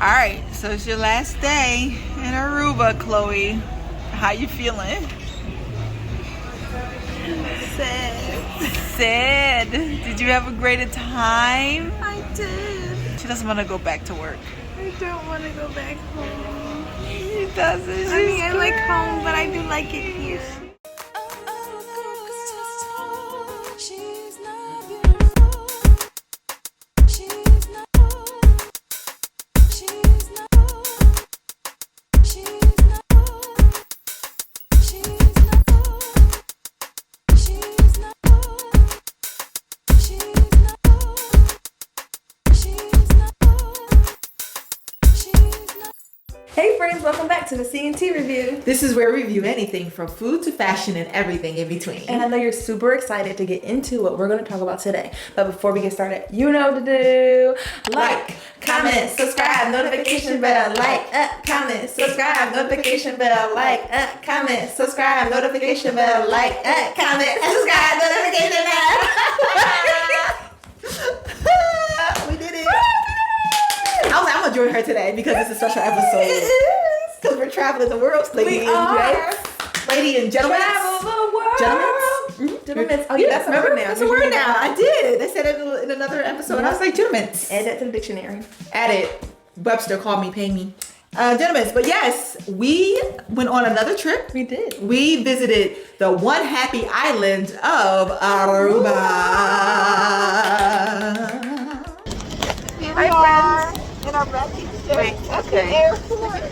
Alright, so it's your last day in Aruba, Chloe. How you feeling? Sad. Did you have a great time? I did. She doesn't want to go back to work. I don't want to go back home. She doesn't. I like home, but I do like it here. Hey friends, welcome back to the C&T review. This is where we review anything from food to fashion and everything in between. And I know you're super excited to get into what we're going to talk about today. But before we get started, you know what to do. Like, comment, subscribe, notification bell, comment, subscribe, notification bell, comment, subscribe, notification bell, comment, subscribe, notification bell. We did it. I'm gonna join her today because it's a special episode. It is. Because we're traveling the world, ladies We are. Lady and gentlemen. Travel the world. Gentlemen. Oh yeah, that's a Remember? word now. That's a word now. I did. They said it in another episode. And I was like, gentlemen. Add that to the dictionary. Add it. Webster called me, pay me. Gentlemen, but yes, we went on another trip. We did. We visited the one happy island of Aruba. Hi, friends. In our matching shirts at the airport.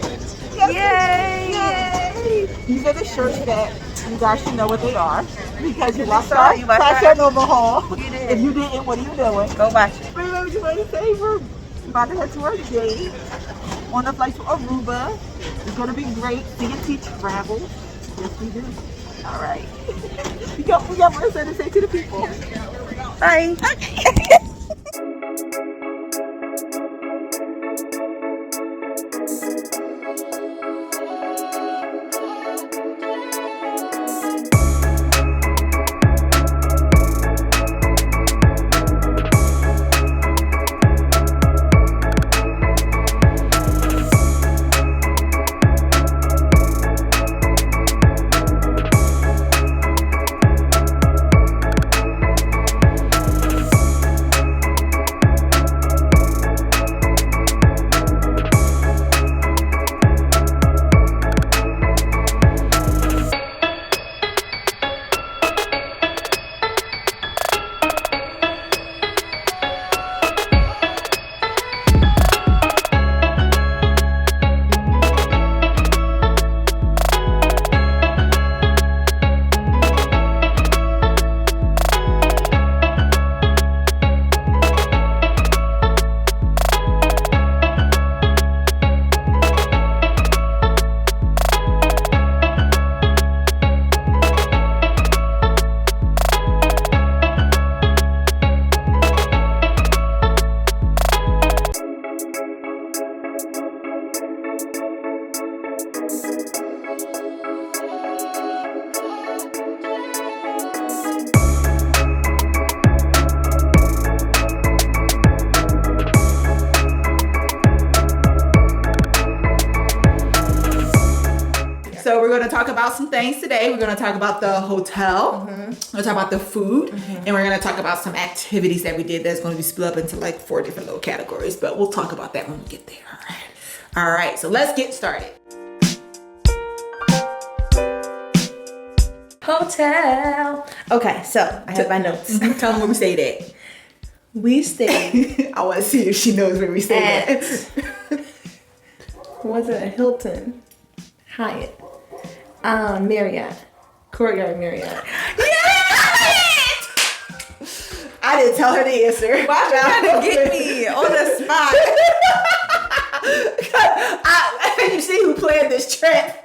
Yay! These are the shirts that you guys should know what they are because you watched saw our it, you watched fashion overhaul. You did. If you didn't, what are you doing? Go watch it. But what you want to say? We're about to head to our date on a flight to Aruba. It's going to be great. C&T Travels. Yes, we do. All right. we got more to say to the people. Bye. So we're going to talk about some things today. We're going to talk about the hotel. We're going to talk about the food. And we're going to talk about some activities that we did that's going to be split up into like 4 different little categories. But we'll talk about that when we get there. All right. So let's get started. Hotel. Okay, so I have my notes. Tell them where we stayed at. We stayed I want to see if she knows where we stayed at. was it a Hilton, Hyatt, Marriott, Courtyard Marriott. I didn't tell her the answer. Why you trying to get me on the spot? You see who planned this trip.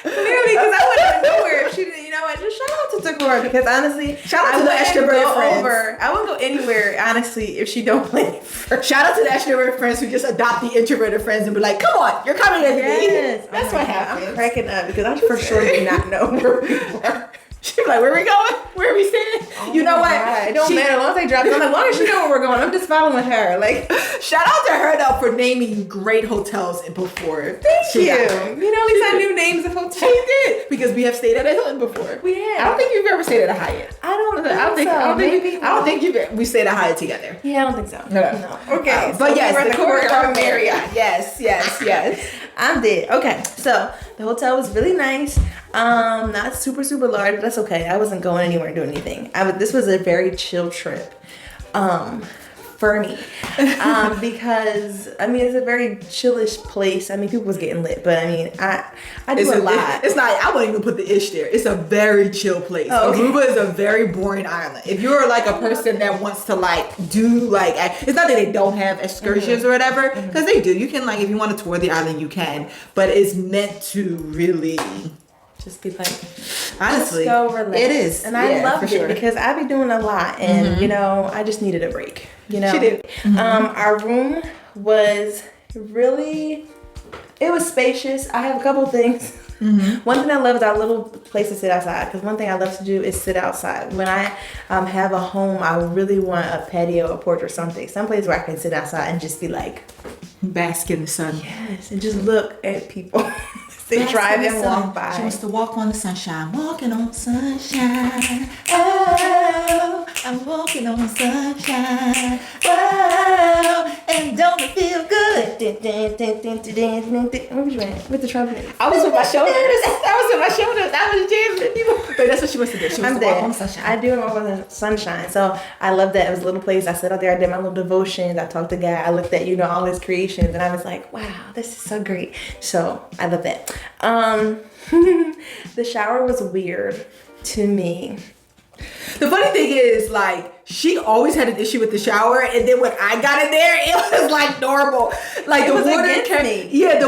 Clearly, because I wouldn't know her if she didn't. You know what? Just shout out to Takora because honestly, Shout out to the wouldn't extrovert go friends. I wouldn't go anywhere honestly if she don't play me first. Shout out to the extrovert friends who just adopt the introverted friends and be like, come on, you're coming with me. Yes, That's what happens. I'm cracking up because I for sure did not know where we were. She's like, where we going? Where are we staying? Oh you know my what? God. It don't matter. As long as they drop it, I'm like, as long as she know where we're going, I'm just following her. Like, shout out to her though for naming great hotels before. Thank you. You know, at least I knew names of hotels. She did, because we have stayed at a Hilton before. We have. I don't think you've ever stayed at a Hyatt. I don't think so. I don't think we stayed at Hyatt together. Yeah, I don't think so. No. Okay. But so yes, we were the in Courtyard Marriott. Yes. I'm dead. Okay, so the hotel was really nice. Not super large, but that's okay. I wasn't going anywhere and doing anything. This was a very chill trip. For me, because I mean it's a very chillish place. I mean people was getting lit, but I mean I do a lot. It's not. I wouldn't even put the ish there. It's a very chill place. Oh, okay. Aruba is a very boring island. If you're like a person that wants to like do like, it's not that they don't have excursions or whatever, because they do. You can like, if you want to tour the island, you can, but it's meant to really. Just be like, honestly, just go relax. It is, and I loved it because I be doing a lot, and you know, I just needed a break. You know, she did. Our room was really, it was spacious. I have a couple of things. One thing I love is our little place to sit outside, because one thing I love to do is sit outside. When I have a home, I really want a patio, a porch, or something, someplace where I can sit outside and just be like, bask in the sun. Yes, and just look at people. They drive and walk by. She wants to walk on the sunshine. Walking on sunshine. Oh, I'm walking on sunshine. Whoa, and don't it feel good? Where was you at? With the trumpet. I was with my shoulders. I was jamming. But that's what she wants to do. She wants to walk on the sunshine. I do walk on the sunshine. So I love that. It was a little place. I sat out there. I did my little devotions. I talked to God. I looked at, you know, all his creations. And I was like, wow, this is so great. So I love that. The shower was weird to me. The funny thing is, like, she always had an issue with the shower, and then when I got in there, it was like normal. Like the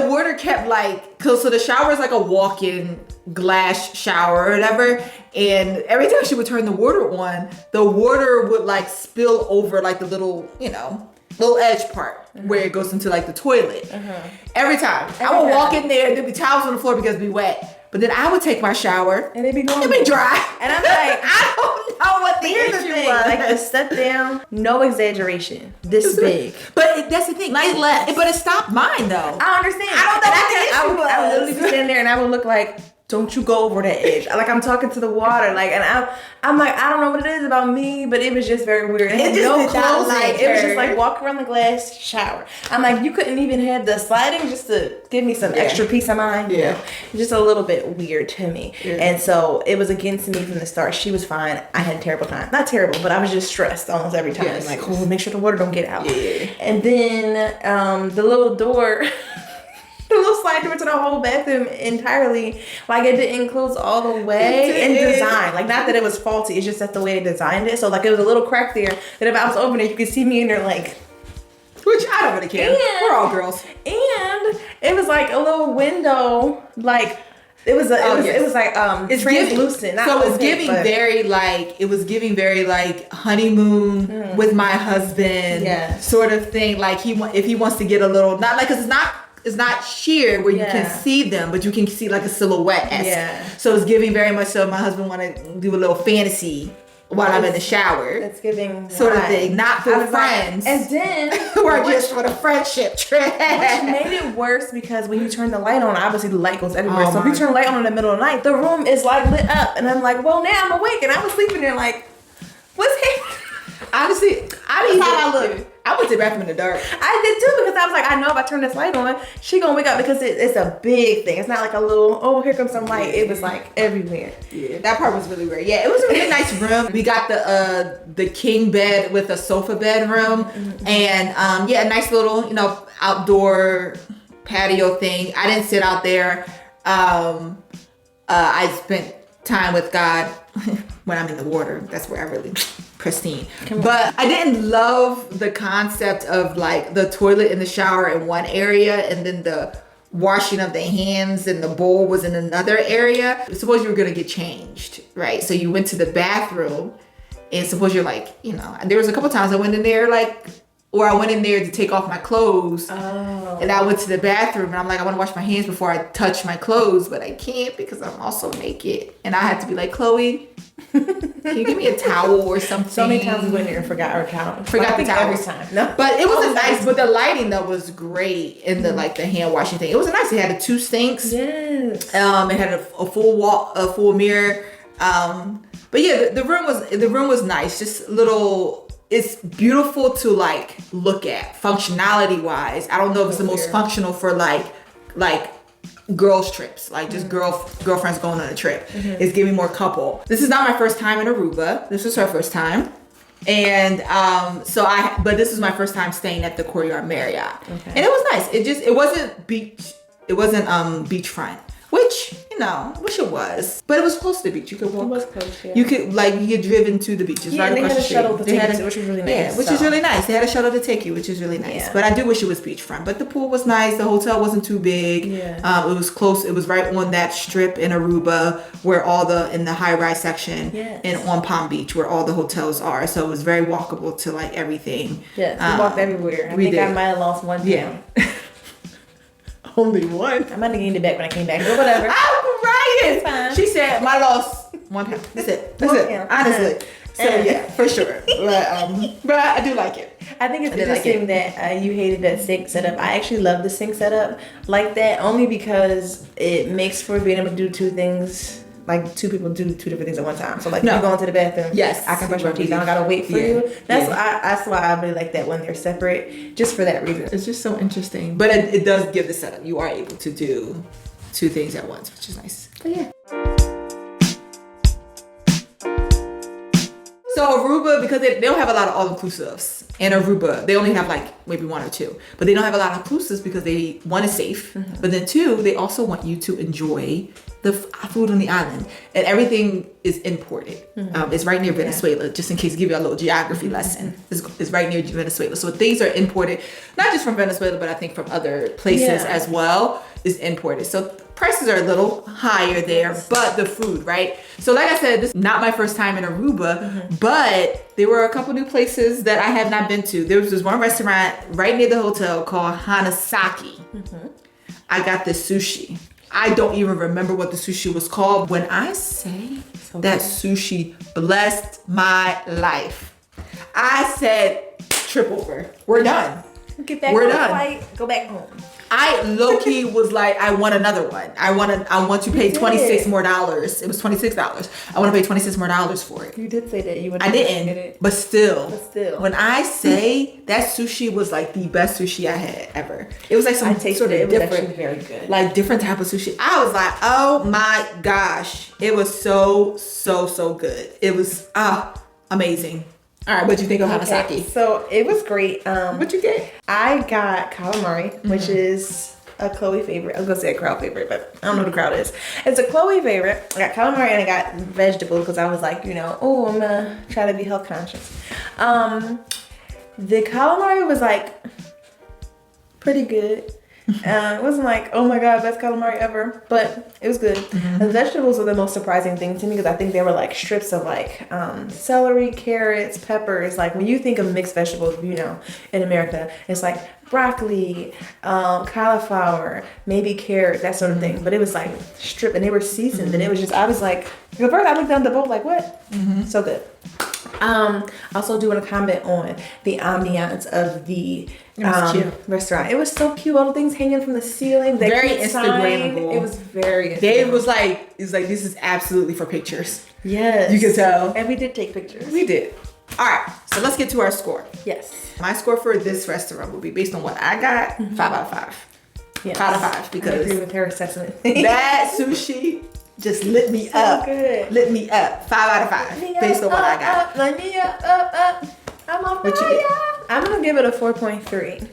water kept like, so the shower is like a walk-in glass shower or whatever, and every time she would turn the water on, the water would like spill over like the little, you know, little edge part where it goes into like the toilet. Every time. I would walk in there and there'd be towels on the floor because it'd be wet. But then I would take my shower and it'd be dry. And I'm like, I don't know what the issue was. Like the step down, no exaggeration, this big. But that's the thing. Like less. But it stopped mine though. I understand. I don't know what the issue was. I would literally be standing there and I would look like, don't you go over that edge. Like I'm talking to the water. Like, and I'm like, I don't know what it is about me, but it was just very weird. It had no closing. It was just like walk around the glass, shower. I'm like, you couldn't even have the sliding just to give me some extra peace of mind. Yeah. Just a little bit weird to me. Yeah. And so it was against me from the start. She was fine. I had a terrible time. Not terrible, but I was just stressed almost every time. Yes. Like, oh, make sure the water don't get out. Yeah. And then the little door... the little slide door to the whole bathroom entirely, like it didn't close all the way in design. Like not that it was faulty, it's just that the way they designed it. So like it was a little crack there that if I was opening it, you could see me in there like. Which I don't really care. We're all girls. And it was like a little window, like it was it's translucent. So it was giving very like honeymoon with my husband sort of thing. Like if he wants to get a little, not like, cause it's not sheer where you can see them, but you can see like a silhouette. Yeah. So it's giving very much so my husband want to do a little fantasy while I'm in the shower. It's giving sort of thing, not for friends. And then or just for the friendship trip. Which made it worse because when you turn the light on, obviously the light goes everywhere. So if you turn the light on in the middle of the night, the room is like lit up, and I'm like, well, now I'm awake, and I was sleeping there like, what's happening? Honestly, how I look. I went to the bathroom in the dark. I did too, because I was like, I know if I turn this light on, she gonna wake up, because it's a big thing. It's not like a little, oh, here comes some light. It was like everywhere. Yeah, that part was really weird. Yeah, it was a really nice room. We got the king bed with a sofa bedroom, and a nice little, you know, outdoor patio thing. I didn't sit out there. I spent time with God when I'm in the water. That's where I really pristine. But I didn't love the concept of like the toilet and the shower in one area, and then the washing of the hands and the bowl was in another area. Suppose you were gonna get changed, right? So you went to the bathroom, and suppose you're like, you know, there was a couple times I went in there like or I went in there to take off my clothes. Oh. And I went to the bathroom and I'm like, I want to wash my hands before I touch my clothes, but I can't because I'm also naked. And I had to be like, Chloe, can you give me a towel or something? So many times we went there and forgot our towel. Forgot the towel every time. No. But it was nice, but the lighting though was great in the like the hand washing thing. It was nice. It had the 2 sinks. Yes. It had a full wall, a full mirror. But yeah, the room was nice. Just little. It's beautiful to like look at functionality wise. I don't know if it's the most functional for like girls trips, like just girlfriends going on a trip. It's giving more couple. This is not my first time in Aruba. This was her first time. And but this was my first time staying at the Courtyard Marriott. Okay. And it was nice. It wasn't beachfront. Which, I wish it was. But it was close to the beach. You could walk. It was close, yeah. You could get driven to the beach. It's right across the street. They had a shuttle to take you, which was really nice. Yeah, which is really nice. They had a shuttle to take you, which is really nice. Yeah. But I do wish it was beachfront. But the pool was nice. The hotel wasn't too big. Yeah. It was close. It was right on that strip in Aruba where in the high-rise section and on Palm Beach where all the hotels are. So it was very walkable to like everything. Yes, we walked everywhere. I think I might have lost 1 pound. Only one. I might have gained it back when I came back, but whatever. I'm crying. She said, "My loss 1 pound." That's it. Honestly. So yeah, for sure. But I do like it. I think it's interesting that you hated that sink setup. I actually love the sink setup like that only because it makes for being able to do 2 things. Like 2 people do 2 different things at one time. So like you go into the bathroom. Yes, I can brush my teeth. I don't gotta wait for you. That's why I really like that when they're separate. Just for that reason. It's just so interesting. But it does give the setup. You are able to do 2 things at once, which is nice. But yeah. So Aruba, because they don't have a lot of all-inclusives in Aruba, they only have like maybe 1 or 2, but they don't have a lot of inclusives because one is safe, but then 2, they also want you to enjoy the food on the island, and everything is imported. It's right near Venezuela, just in case, give you a little geography lesson. It's right near Venezuela, so things are imported, not just from Venezuela, but I think from other places as well, is imported. So prices are a little higher there, but the food, right? So like I said, this is not my first time in Aruba, but there were a couple new places that I have not been to. There was this one restaurant right near the hotel called Hanasaki. I got this sushi. I don't even remember what the sushi was called. When I say that sushi blessed my life, I said, trip over. We're done. Get back on the flight, go back home. I low-key was like, I want another one. I want to pay $26 more. It was $26. I want to pay $26 more for it. You did say that you would. I didn't, but still, when I say that sushi was like the best sushi I had ever. It was like some sort of different, very good, like different type of sushi. I was like, oh my gosh, it was so good. It was amazing. All right, what'd you think of Hanasaki? So it was great. What'd you get? I got calamari, which is a Chloe favorite. I was gonna say a crowd favorite, but I don't know what the crowd is. It's a Chloe favorite. I got calamari and I got vegetables because I was like, I'm gonna try to be health conscious. The calamari was like pretty good. It wasn't like, oh my god, best calamari ever, but it was good. The vegetables were the most surprising thing to me because I think they were like strips of like celery, carrots, peppers. Like when you think of mixed vegetables, in America, it's like broccoli, cauliflower, maybe carrots, that sort of thing. But it was like strip, and they were seasoned, and it was just, I was like, at first I looked down the bowl like, what? So good. Also do want to comment on the ambiance of the restaurant. It was so cute. All the things hanging from the ceiling. Very Instagrammable. It was very Instagrammable. It was like, this is absolutely for pictures. Yes. You can tell. And we did take pictures. We did. All right. So let's get to our score. Yes. My score for this restaurant will be based on what I got, 5 out of 5. Yes. 5 out of 5 because I agree with her assessment. that sushi just lit me up. Good. Lit me up. 5 out of 5 based on what I got. Let me up. I'm on fire. I'm gonna give it a 4.3.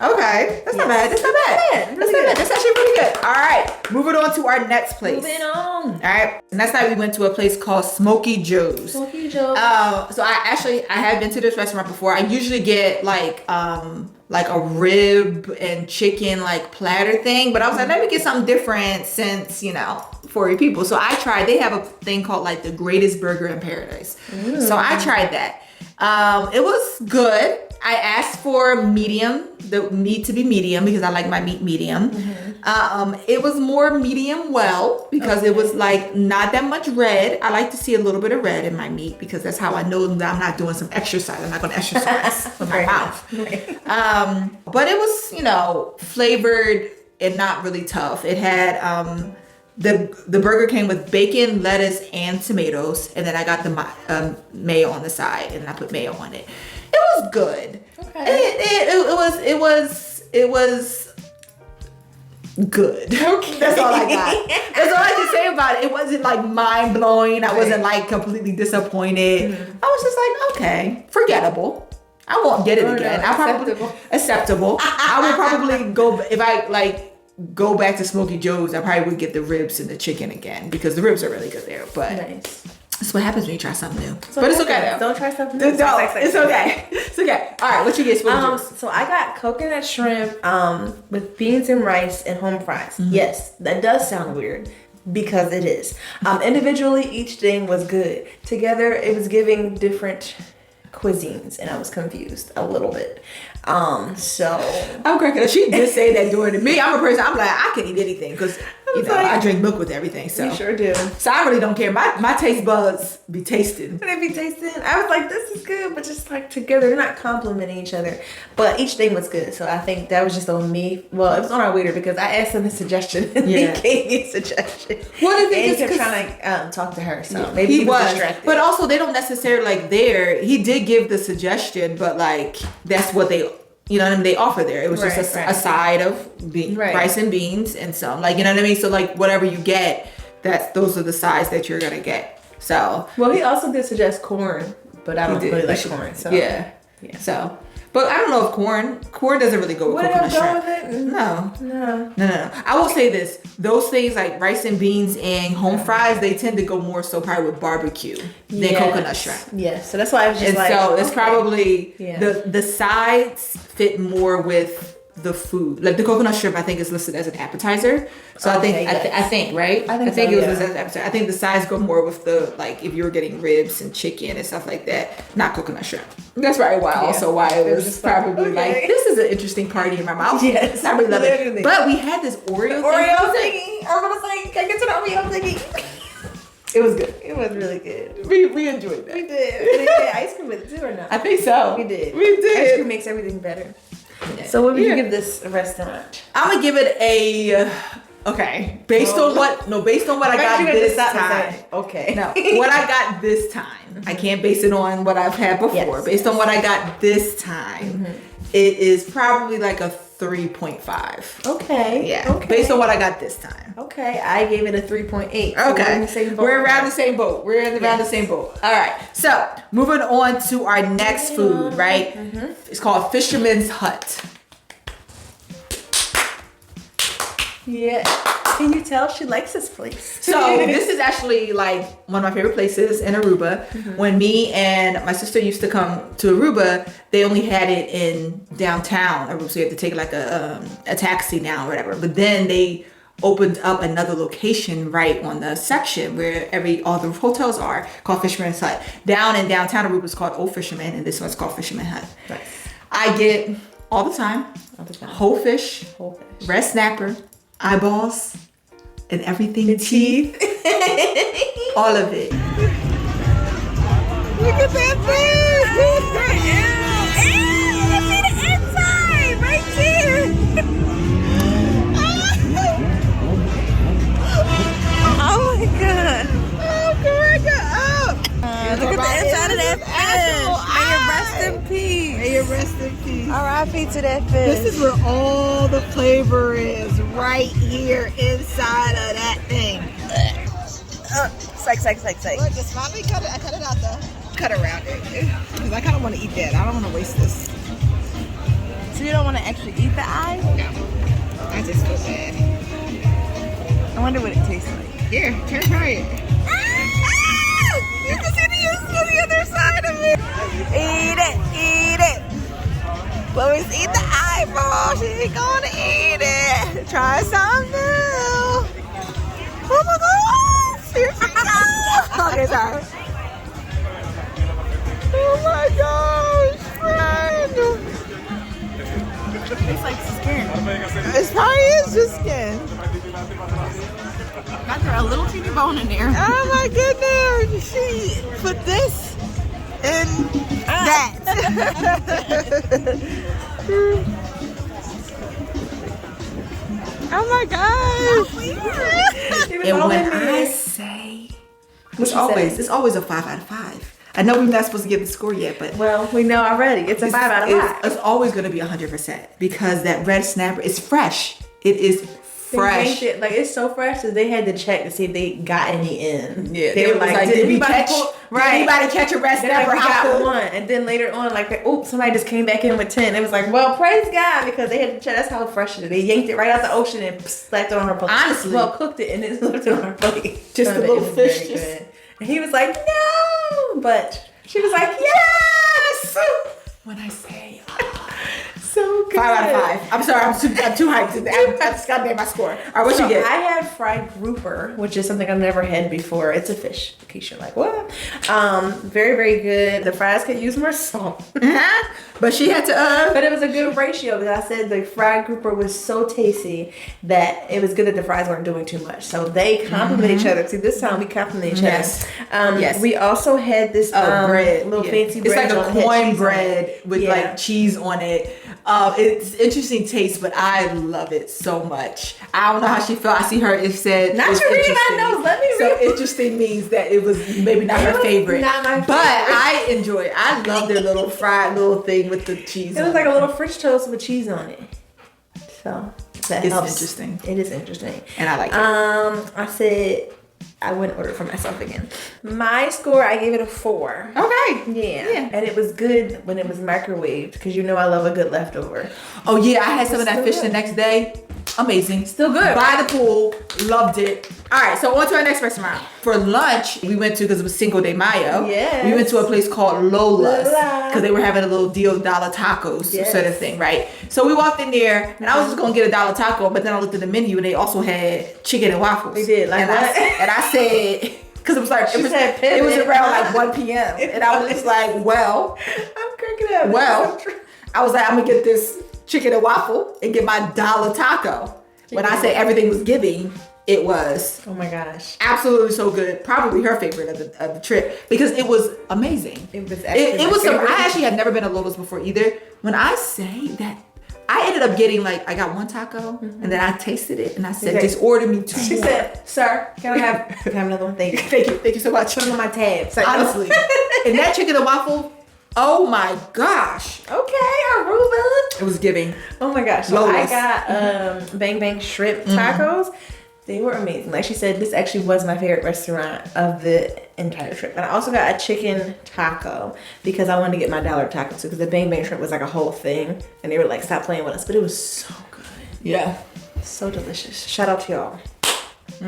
Okay, that's not bad. That's not bad. That's not bad. That's actually pretty good. All right, moving on to our next place. Moving on. All right, next time we went to a place called Smoky Joe's. Smoky Joe's. So I have been to this restaurant before. I usually get like a rib and chicken like platter thing, but I was like, let me get something different since 40 people. So I tried. They have a thing called like the greatest burger in paradise. So I tried that. It was good. I asked for medium, the meat to be medium because I like my meat medium. It was more medium well because it was like not that much red. I like to see a little bit of red in my meat because that's how I know that I'm not doing some exercise. I'm not going to exercise with my mouth. Right. But it was, you know, flavored and not really tough. It had the burger came with bacon, lettuce, and tomatoes, and then I got the mayo on the side, and I put mayo on it. It was good. Okay. It was good. Okay. That's all I got. That's all I can say about it. It wasn't like mind blowing. I wasn't like completely disappointed. I was just like, okay, forgettable. I won't get it again. I probably acceptable. I would probably go if I like go back to Smoky Joe's. I probably would get the ribs and the chicken again because the ribs are really good there. But Nice. that's what happens when you try something new. But it's okay though. Don't try something new. It's okay. It's okay. All right, what you get? So I got coconut shrimp with beans and rice and home fries. Yes, that does sound weird because it is. Individually, each thing was good. Together, it was giving different cuisines, and I was confused a little bit. So I'm cracking up. She did say that during me. I'm a person. I'm like I can eat anything because you know I drink milk with everything. So you sure do. So I really don't care. My taste buds be tasting. They be tasting. I was like, this is good, but just like together, they're not complimenting each other. But each thing was good. So I think that was just on me. Well, it was on our waiter because I asked him a suggestion and he gave me a suggestion. What do you think? And he kept trying to talk to her. So maybe he he was was distracted. But also, they don't necessarily like there. He did give the suggestion, but like that's what they. You know what I mean? They offer there. It was just a side of rice and beans and some like, you know what I mean? So like whatever you get, those are the sides that you're going to get. So. Well, he also did suggest corn, but I don't really like corn. So. Yeah. So. But I don't know if corn doesn't really go with coconut shrimp. With it? No. I will say this. Those things like rice and beans and home fries, they tend to go more so probably with barbecue than coconut shrimp. Yes. So that's why I was just and like. So it's probably Yeah. the sides fit more with the food. Like the coconut shrimp, I think is listed as an appetizer. So I think right. I think it so, was listed as an appetizer. I think the sides go more with the like if you were getting ribs and chicken and stuff like that, not coconut shrimp. That's probably why. Also why it was just probably like this is an interesting party in my mouth. Yes, I really love it. But we had this Oreo thingy. I'm gonna say, can I get to the Oreo thingy? It was good. It was really good. We enjoyed that. We did. And they did ice cream with it too, or not? I think so. We did. Ice cream makes everything better. Yeah. So what would you give this restaurant? I'm gonna give it a based on what I got this time. Okay. No, what I got this time. I can't base it on what I've had before. Yes. Based on what I got this time, it is probably like a 3.5. Okay. Yeah. Okay. Based on what I got this time. Okay. I gave it a 3.8. So Okay. We're around the same boat. Around the same boat. All right. So moving on to our next food, right? It's called Fisherman's Hut. Yeah. Can you tell she likes this place? So this is actually like one of my favorite places in Aruba. When me and my sister used to come to Aruba, they only had it in downtown Aruba, so you have to take like a taxi now or whatever. But then they opened up another location right on the section where all the hotels are called Fisherman's Hut. Down in downtown Aruba is called Old Fisherman, and this one's called Fisherman Hut. Nice. I get all the time whole fish, red snapper, eyeballs, and everything teeth. All of it. Look at that fish! Ew! See the inside right there! Oh my god! Oh, Corica, up! Look at the inside of that fish! May it rest in peace! May it rest in peace! R.I.P. to that fish! This is where all the flavor is, right here inside of that thing. Psych. Look, just finally cut it. I cut it out though. Cut around it. Because I kind of want to eat that. I don't want to waste this. So you don't want to actually eat the eye? No. I just feel bad. I wonder what it tastes like. Here, try it. You can see the other side of it. Eat it. Chloe's eat the eyeball. She's gonna eat it. Try something new. Oh my gosh. Here she goes. Okay, sorry. Oh my gosh, friend. It's like skin. It probably is just skin. Got there a little teeny bone in there. Oh my goodness. She put this and that. Oh my gosh. And when I say, it's always a 5 out of 5. I know we're not supposed to give the score yet, but Well, we know already. It's a 5 out of 5. it's always going to be 100% because that red snapper is fresh. It is fresh. It, like it's so fresh that they had to check to see if they got any in. Yeah, they were like, did anybody catch a red They're like, snapper? we got one, and then later on, like, somebody just came back in with 10. It was like, well, praise God, because they had to check. That's how fresh it is. They yanked it right out the ocean and slapped it on her plate. Honestly, well, cooked it and then left it on her plate. Just a little fish. And he was like, no, but she was like, yes. When I say So good. 5 out of 5. I'm sorry, I'm too hyped today. I just got to my score. All right, what you get? I had fried grouper, which is something I've never had before. It's a fish, in case you're like, what? Very, very good. The fries could use more salt. But she had to, But it was a good ratio because I said the fried grouper was so tasty that it was good that the fries weren't doing too much. So they complement each other. See, this time we complement each other. Yes. We also had this bread. little fancy It's bread. like a corn bread with like cheese on it. It's interesting taste, but I love it so much. I don't know how she felt. I see her. It said Not you reading my notes. Let me read. So interesting means that it was maybe not her favorite. Not my favorite. But I enjoy it. I love their little fried little thing with the cheese. It was like a little French toast with cheese on it. So that It's helps. interesting. It is interesting. And I like it. I said I wouldn't order it for myself again. My score, I gave it a 4. Okay. Yeah. And it was good when it was microwaved because you know I love a good leftover. Oh yeah, I had some of that Still fish good. the next day. Amazing. Still good. By the pool. Loved it. All right, so on to our next restaurant. For lunch, we went to, because it was Cinco de Mayo. Yes. We went to a place called Lola's Lola. because they were having a little deal, dollar tacos Yes. sort of thing, right? So we walked in there, and I was just gonna get a dollar taco, but then I looked at the menu, and they also had chicken and waffles. They did, like and what? I said, because it was like She it was said pivot. it was around like 1 p.m. and I was just like, well, I'm cracking up. well, I was like, I'm gonna get this chicken and waffle and get my dollar taco. When I say everything was giving, it was Oh my gosh. absolutely so good. Probably her favorite of the trip because it was amazing. It was actually It was. my favorite. I actually had never been to Lola's before either. When I say that, I ended up getting I got one taco and then I tasted it and I said, Okay. just order me 2 She more. said, sir, can I have another one? Thank you. Thank you so much. Put them on my tab. So Honestly, and that chicken and waffle, oh my gosh, Okay, Aruba. it was giving. Oh my gosh. So Lola's. I got Bang Bang shrimp tacos. They were amazing. Like she said, this actually was my favorite restaurant of the entire trip. And I also got a chicken taco because I wanted to get my dollar taco too because the Bang Bang shrimp was like a whole thing. And they were like, stop playing with us. But it was so good. Yeah. So delicious. Shout out to y'all. So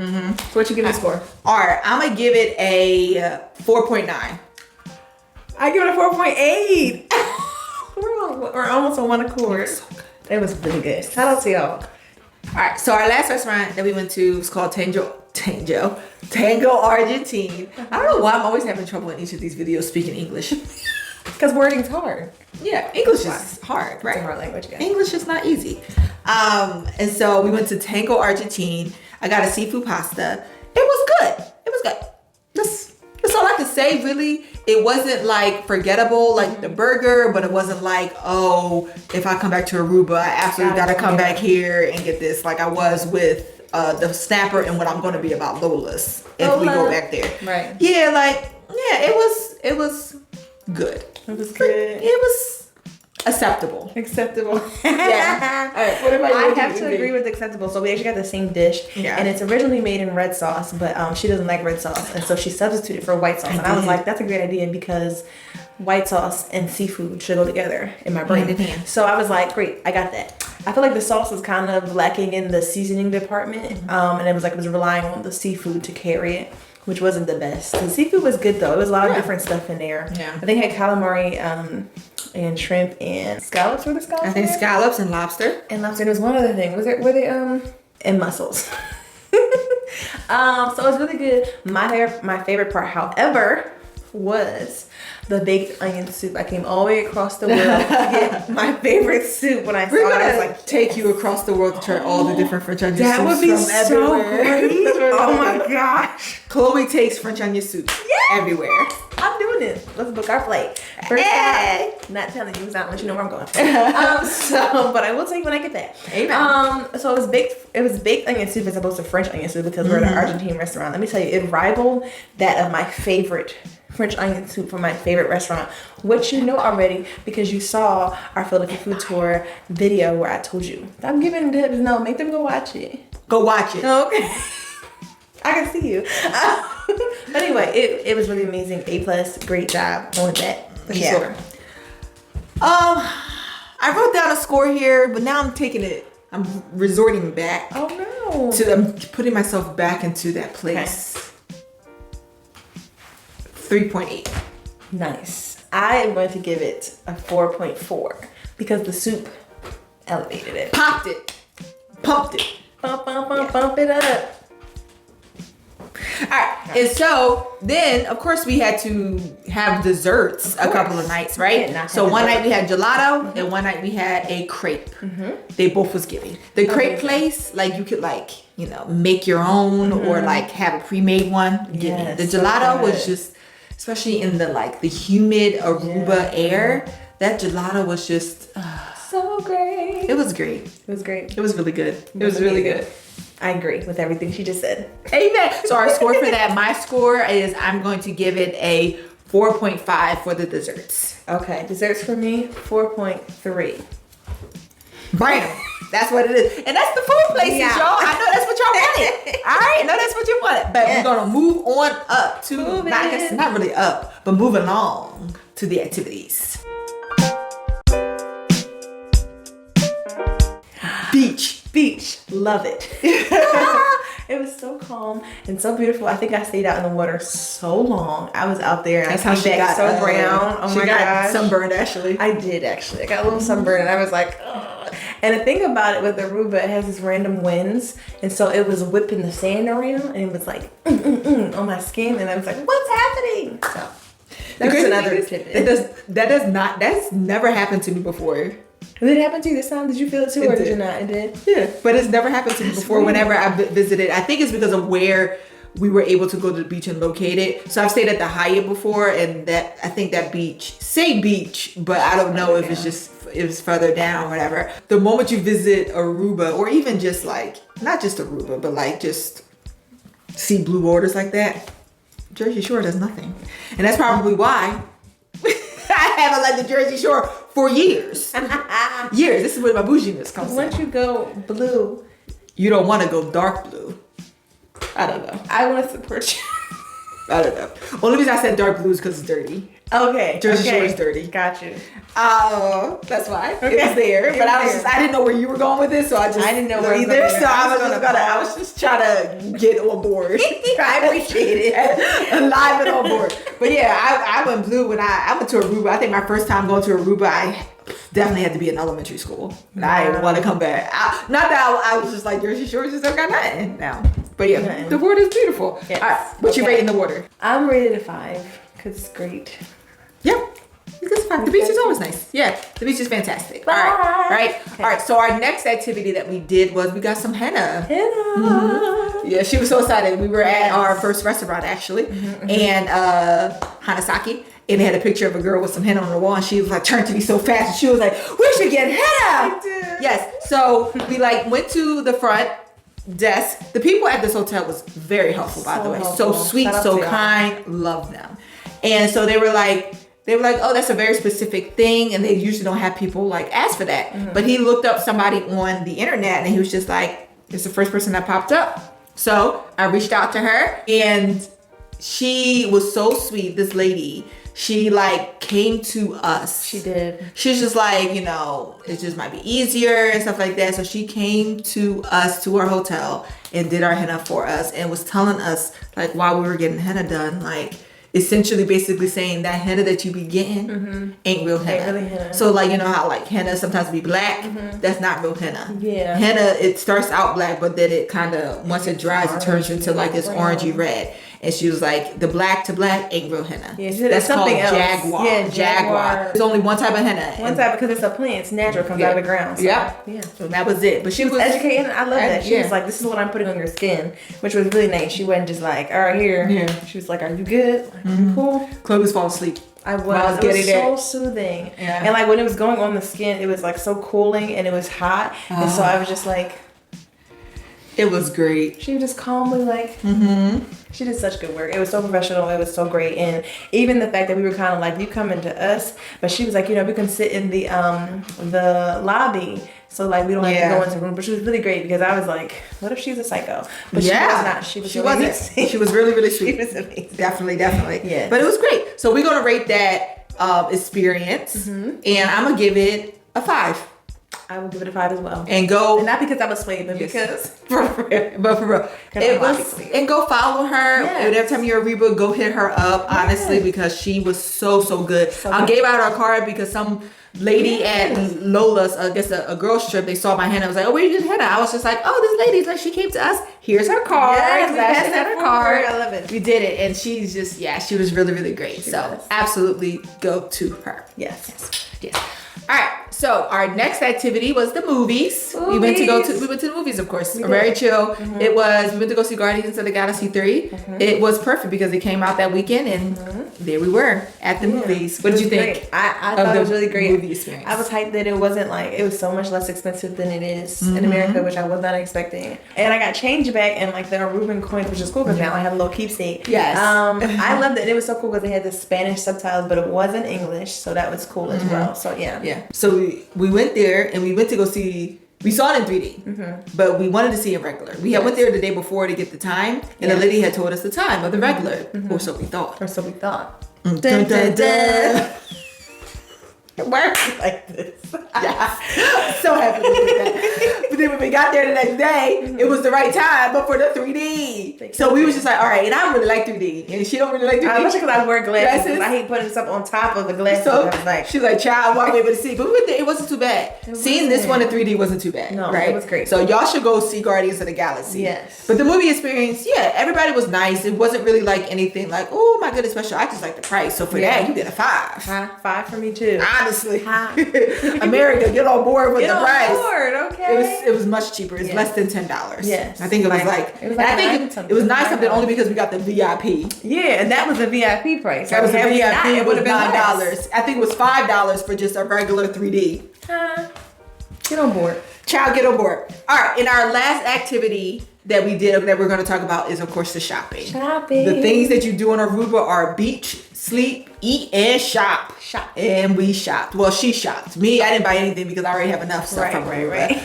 what you give me a score? All right, I'm gonna give it a 4.9. I give it a 4.8. we're almost on one accord. So good. It was really good. Shout out to y'all. All right, so our last restaurant that we went to was called Tango Argentine. I don't know why I'm always having trouble in each of these videos speaking English. Because wording's hard. Yeah, English is hard, right? It's a hard language, yeah. English is not easy. And so we went to Tango Argentine. I got a seafood pasta. It was good. It was good. That's all I could say, really. It wasn't like forgettable like the burger, but it wasn't like, oh, if I come back to Aruba, I absolutely gotta come back here and get this. Like I was with the snapper and what I'm gonna be about Lola's if we go back there. Right. Yeah, it was good. It was good. It was acceptable. Acceptable. Yeah. All right. What about you? I What do have you to agree? agree with acceptable. So we actually got the same dish. Yeah. And it's originally made in red sauce, but she doesn't like red sauce. And so she substituted for white sauce. And I was like, that's a great idea because white sauce and seafood should go together in my brain. Hand in hand. So I was like, great, I got that. I feel like the sauce was kind of lacking in the seasoning department. And it was relying on the seafood to carry it, which wasn't the best. The seafood was good though. It was a lot of different stuff in there. Yeah. I think it had calamari and shrimp and scallops. Were the scallops? I think in there? scallops and lobster. And lobster. There was one other thing. Were they and mussels. So it was really good. My favorite part, however, was the baked onion soup. I came all the way across the world to get my favorite soup when I saw it. I was like, take you across the world to try all the different French onion soups. that would be from so everywhere. great. Oh my gosh. Chloe takes French onion soup everywhere. I'm doing it. Let's book our flight. First Hey. time, not telling you, not let you know where I'm going. But I will tell you when I get there. Amen. So it was baked onion soup as opposed to French onion soup because we're at an Argentine restaurant. Let me tell you, it rivaled that of my favorite French onion soup from my favorite restaurant, which you know already because you saw our Philadelphia food tour video where I told you. I'm giving tips. No, make them go watch it. Go watch it. Okay. I can see you. But anyway, it was really amazing. A+, great job on that. Yeah. Sure. I wrote down a score here, but now I'm resorting back Oh no. I'm putting myself back into that place. 3.8. Nice. I am going to give it a 4.4 because the soup elevated it. Popped it. Pumped it. Bump it up. All right. And so then, of course, we had to have desserts a couple of nights, right? So one night we had gelato and one night we had a crepe. They both was giving. The crepe place, like you could make your own or like have a pre-made one. Yes, The gelato so was good. just, especially in the humid Aruba air, that gelato was just, So great. it was great. It was great. It was really good. It was really good. I agree with everything she just said. Amen. So our score for that, my score is I'm going to give it a 4.5 for the desserts. Okay, desserts for me, 4.3. Bam. That's what it is. And that's the food places, Yeah. y'all. I know that's what y'all wanted. All right, I know that's what you wanted. But Yes. we're going to move on up to, Moving. not really up, but moving along to the activities. Beach, love it. It was so calm and so beautiful. I think I stayed out in the water so long. I was out there and That's I how came she back got so brown. Oh she my got gosh. sunburned, actually. I did actually. I got a little sunburn and I was like, ugh. And the thing about it with Aruba, it has these random winds. And so it was whipping the sand around and it was like on my skin. And I was like, what's happening? So that's another tip. That's never happened to me before. Did it happen to you this time? Did you feel it too, or did did. you not? It did. Yeah, but it's never happened to me before. weird. Whenever I visited, I think it's because of where we were able to go to the beach and locate it. So I've stayed at the Hyatt before, and I think that beach, but I don't know if it was further down or whatever. The moment you visit Aruba, or even just not just Aruba, but just see blue waters like that, Jersey Shore does nothing, and that's probably why. I haven't left the Jersey Shore for years. Years. This is where my bouginess comes Once in. you go blue, You don't want to go dark blue. I don't know. I want to support you. I don't know. Only reason I said dark blue is because it's dirty. Okay. Jersey Shore is dirty. Got you. Oh, that's why. It was there. But I didn't know where you were going with this, so I didn't know where either. So I was just trying to get on board. I appreciate it. Live and on board. But yeah, I went blue when I went to Aruba. I think my first time going to Aruba, I definitely had to be in elementary school. And I didn't want to come back. Not that I was just like, Jersey Shore just don't got nothing now. But yeah, the water is beautiful. Yes. All right, what you rating the water? I'm rated a 5 because it's great. Yeah. It's fine. The beach is always nice. Yeah, the beach is fantastic. Bye. All right. Okay. All right. So our next activity that we did was we got some henna. Yeah, she was so excited. We were at our first restaurant actually, and Hanasaki, and they had a picture of a girl with some henna on the wall, and she was like turned to me so fast, and she was like, "We should get henna." I did. Yes. So we went to the front desk. The people at this hotel was very helpful, by So the way. helpful. So sweet, Shout out so to y'all. kind. Love them. And so they were like, oh, that's a very specific thing, and they usually don't have people like ask for that. But he looked up somebody on the internet, and he was just like, it's the first person that popped up. So I reached out to her, and she was so sweet. This lady, she like came to us. She did. She's just like, it just might be easier and stuff like that. So she came to us, to our hotel, and did our henna for us, and was telling us like while we were getting henna done, like essentially basically saying that henna that you be getting ain't real henna. Ain't really henna. So like, how like henna sometimes be black, that's not real henna. Yeah. Henna, it starts out black, but then it kind of, once it dries, it turns into like this orangey red. and she was like, the black to black ain't real henna. Yeah, she said that's something called else. jaguar. Yeah, Jaguar. There's only one type of henna. One type, because it's a plant. It's natural. It comes out of the ground. So, yeah. So that was it. But she was educating. I love that. She was like, this is what I'm putting on your skin, which was really nice. She wasn't just like, all right, here. Yeah. She was like, are you good? Like, you cool? Chloe was falling asleep. I was. It was so soothing. Yeah. And like when it was going on the skin, it was like so cooling and it was hot. And so I was just like, it was great. She was just calmly like, she did such good work. It was so professional. It was so great. And even the fact that we were kind of like, you coming to us, but she was like, you know, we can sit in the lobby. So like we don't have to go into the room. But she was really great because I was like, what if she's a psycho? But she was not. She was really amazing. She was really, really sweet. She was amazing. Definitely. Yeah. But it was great. So we're gonna rate that experience, and I'm gonna give it a 5. I would give it a 5 as well. And not because I was swayed, but because for real. It was, and go follow her. Yes. And every time you're a Reba, go hit her up, honestly, because she was so good. I gave out her card because some lady at Lola's, I guess a girl's trip, they saw my henna. I was like, oh, where you get henna? I was just like, oh, this lady's like, she came to us. Here's her card. Yes, we passed that her card. I love it. We did it. And she's just, she was really, really great. So absolutely go to her. Yes. All right, so our next activity was the movies. We went to the movies, of course. Very chill. We went to go see Guardians of the Galaxy 3. It was perfect because it came out that weekend, and there we were at the movies. What did you think? I thought it was really great. Movie experience. I was hyped that it wasn't like, it was so much less expensive than it is in America, which I was not expecting. And I got change back and like the Aruban coins, which is cool because now I have a little keepsake. Yes. I loved it. It was so cool because they had the Spanish subtitles, but it wasn't English, so that was cool as well. So yeah. So we went there and we went to go see. We saw it in 3D, but we wanted to see it regular. We had went there the day before to get the time, and the lady had told us the time of the regular, or so we thought. Dun, dun, dun. Work like this. Yes. So happy to do that. But then when we got there the next day, it was the right time, but for the 3D. So we was just like, all right, and I really like 3D. And she don't really like 3D. Especially because I wear glasses. I hate putting stuff on top of the glasses. So I was like, she's like, child, I won't be able to see. But we went there, it wasn't too bad. Seeing this one in 3D wasn't too bad. No, right? it was great. So y'all should go see Guardians of the Galaxy. Yes. But the movie experience, everybody was nice. It wasn't really like anything like, oh my goodness, special. I just like the price. So for that, you get a 5. 5 for me too. Honestly. America, get on board with the price. Get on board, okay. It was much cheaper. It's less than $10. Yes. I think it was like I think it was nice something only because we got the VIP. Yeah, and that was the VIP price. That was the VIP. It would have been $9. I think it was $5 for just a regular 3D. Get on board. Child, get on board. All right, and our last activity that we did that we're going to talk about is, of course, the shopping. The things that you do on Aruba are beach, sleep, eat, and shop. And we shopped. Well, she shopped. Me, I didn't buy anything because I already have enough stuff from Aruba.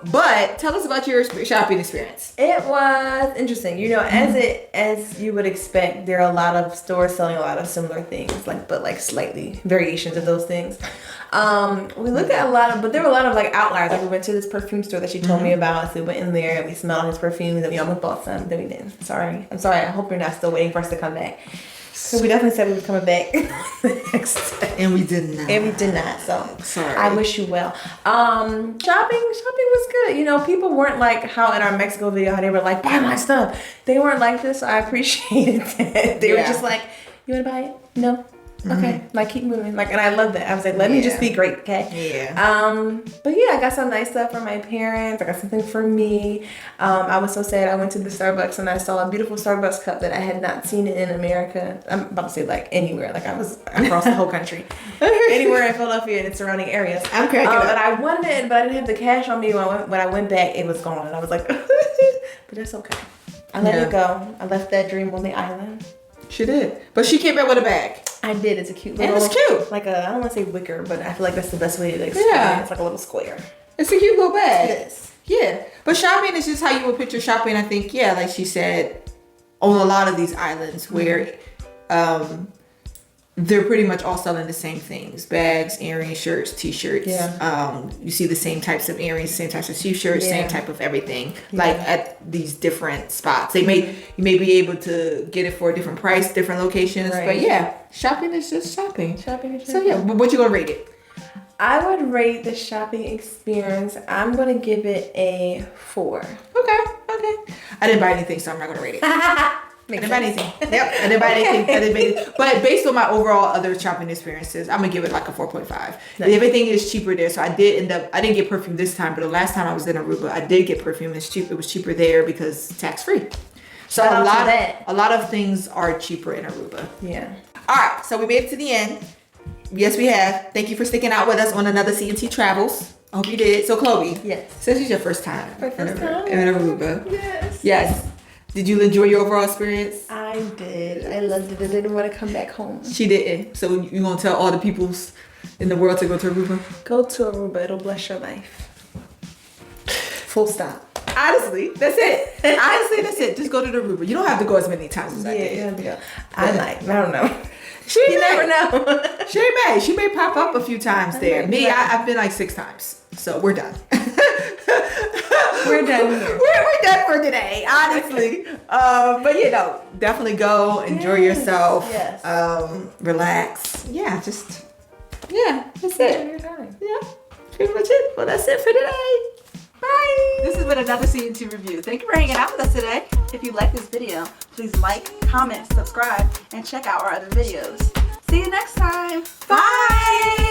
But tell us about your shopping experience. It was interesting. You know, as you would expect, there are a lot of stores selling a lot of similar things, but slightly variations of those things. We looked at but there were a lot of like outliers. Like we went to this perfume store that she told me about. So we went in there and we smelled his perfume. Then we almost bought some. Then we didn't. I'm sorry. I hope you're not still waiting for us to come back. So we definitely said we were coming back the next day. And we did not. So sorry. I wish you well. Shopping was good. You know, people weren't like how in our Mexico video, how they were like, buy my stuff. They weren't like this. So I appreciated that. They were just like, you want to buy it? No. Okay, keep moving. And I love that. I was like, let me just be great, okay? But I got some nice stuff for my parents. I got something for me. I was so sad. I went to the Starbucks and I saw a beautiful Starbucks cup that I had not seen in America. I'm about to say anywhere. I was across the whole country. Anywhere in Philadelphia and its surrounding areas. I'm cracking up. But I wanted it, but I didn't have the cash on me. When I went back, it was gone. And I was like, but it's okay. I let it go. I left that dream on the island. She did. But she came back with a bag. I did. It's a cute little. And it's cute. I don't want to say wicker, but I feel like that's the best way to explain it. It's like a little square. It's a cute little bag. It is. Yeah. But shopping is just how you would picture shopping, I think. Yeah, like she said, on a lot of these islands where they're pretty much all selling the same things: bags, earrings, shirts, t-shirts. You see the same types of earrings, same types of t-shirts, same type of everything. At these different spots, you may be able to get it for a different price, different locations. But shopping is just shopping. So what you gonna rate it? I would rate the shopping experience. I'm gonna give it a 4. Okay. I didn't buy anything, so I'm not gonna rate it. I didn't buy anything. Yep, I didn't buy anything. But based on my overall other shopping experiences, I'm gonna give it like a 4.5. Nice. Everything is cheaper there, so I didn't get perfume this time, but the last time I was in Aruba, I did get perfume. It's cheap. It was cheaper there because tax free. So a lot of things are cheaper in Aruba. Yeah. All right, so we made it to the end. Yes, we have. Thank you for sticking out with us on another C&T Travels. I hope you did. So Chloe, yes, since it's your first time in Aruba, yes. Yes. Did you enjoy your overall experience? I did. I loved it. I didn't want to come back home. She didn't. So you gonna tell all the peoples in the world to go to Aruba? Go to Aruba. It'll bless your life. Full stop. Honestly, that's it. Honestly, that's it. Just go to the Aruba. You don't have to go as many times as I did. Yeah, you have to go. I might. I don't know. You never know. She may pop up a few times there. Me, I've been like 6 times. So we're done. We're done here. We're done for today, honestly. But you know, definitely go, enjoy yourself. Yes. Relax. Yeah, that's it. Your time. Yeah, pretty much it. Well, that's it for today. Bye. This has been another C&T review. Thank you for hanging out with us today. If you like this video, please like, comment, subscribe, and check out our other videos. See you next time. Bye.